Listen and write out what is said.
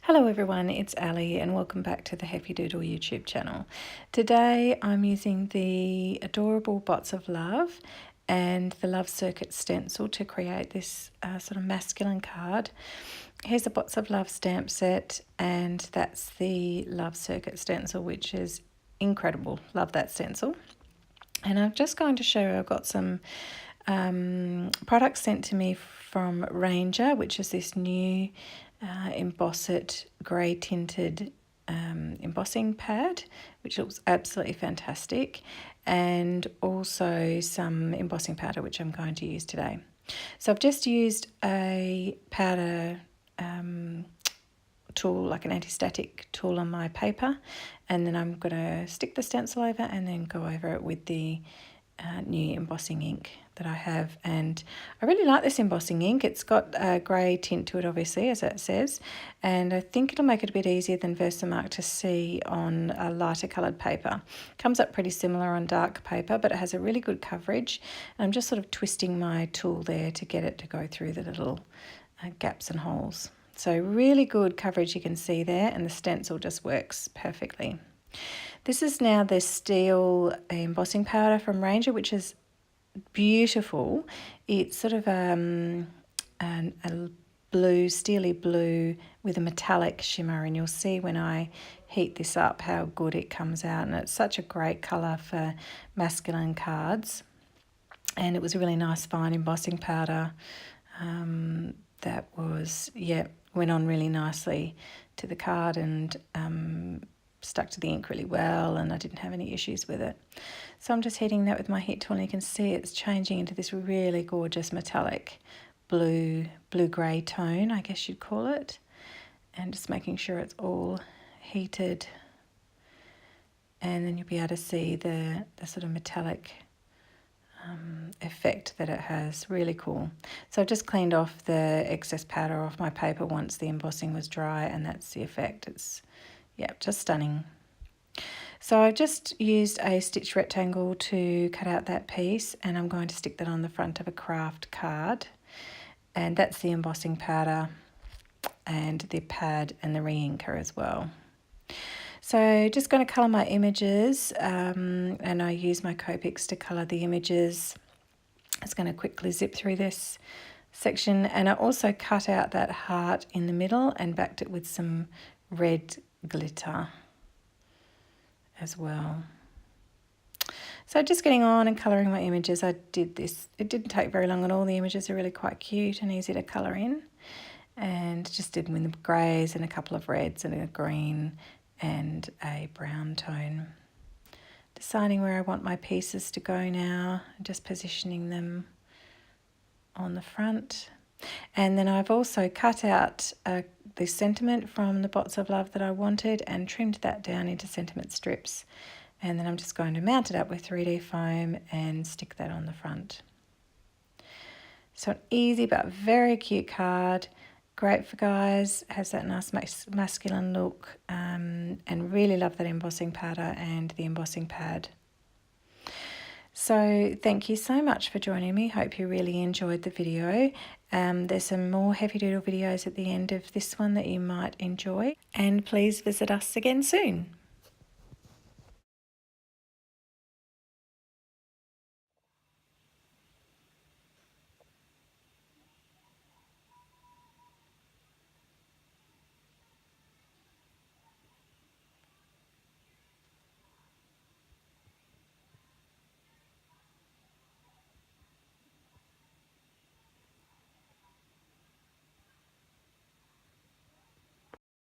Hello everyone, it's Ali and welcome back to the Heffydoodle YouTube channel. Today I'm using the adorable Bots of Love and the Love Circuit stencil to create this sort of masculine card. Here's a Bots of Love stamp set and that's the Love Circuit stencil, which is incredible. Love that stencil. And I'm just going to show you, I've got some products sent to me from Ranger, which is this new Emboss It grey tinted embossing pad, which looks absolutely fantastic, and also some embossing powder, which I'm going to use today. So I've just used a powder tool, like an anti-static tool on my paper, and then I'm going to stick the stencil over and then go over it with the new embossing ink that I have. And I really like this embossing ink. It's got a grey tint to it, obviously, as it says, and I think it'll make it a bit easier than Versamark to see on a lighter coloured paper. Comes up pretty similar on dark paper, but it has a really good coverage. And I'm just sort of twisting my tool there to get it to go through the little gaps and holes. So really good coverage, you can see there, and the stencil just works perfectly. This is now the steel embossing powder from Ranger, which is beautiful. It's sort of a blue, steely blue with a metallic shimmer, and you'll see when I heat this up how good it comes out, and it's such a great colour for masculine cards. And it was a really nice fine embossing powder that was, went on really nicely to the card and stuck to the ink really well, and I didn't have any issues with it. So I'm just heating that with my heat tool, and you can see it's changing into this really gorgeous metallic blue-grey tone, I guess you'd call it, and just making sure it's all heated, and then you'll be able to see the sort of metallic effect that it has. Really cool. So I've just cleaned off the excess powder off my paper once the embossing was dry, and that's the effect. It's just stunning. So I've just used a stitch rectangle to cut out that piece, and I'm going to stick that on the front of a craft card, and that's the embossing powder and the pad and the re-inker as well. So just going to colour my images, and I use my Copics to colour the images. It's going to quickly zip through this section, and I also cut out that heart in the middle and backed it with some red glitter as well. So just getting on and colouring my images, I did this. It didn't take very long, and all the images are really quite cute and easy to colour in. And just did them with the greys and a couple of reds and a green and a brown tone. Deciding where I want my pieces to go now, just positioning them on the front. And then I've also cut out the sentiment from the Bots of Love that I wanted and trimmed that down into sentiment strips. And then I'm just going to mount it up with 3D foam and stick that on the front. So an easy but very cute card. Great for guys, has that nice masculine look, and really love that embossing powder and the embossing pad. So thank you so much for joining me. Hope you really enjoyed the video. There's some more Heffydoodle videos at the end of this one that you might enjoy, and please visit us again soon.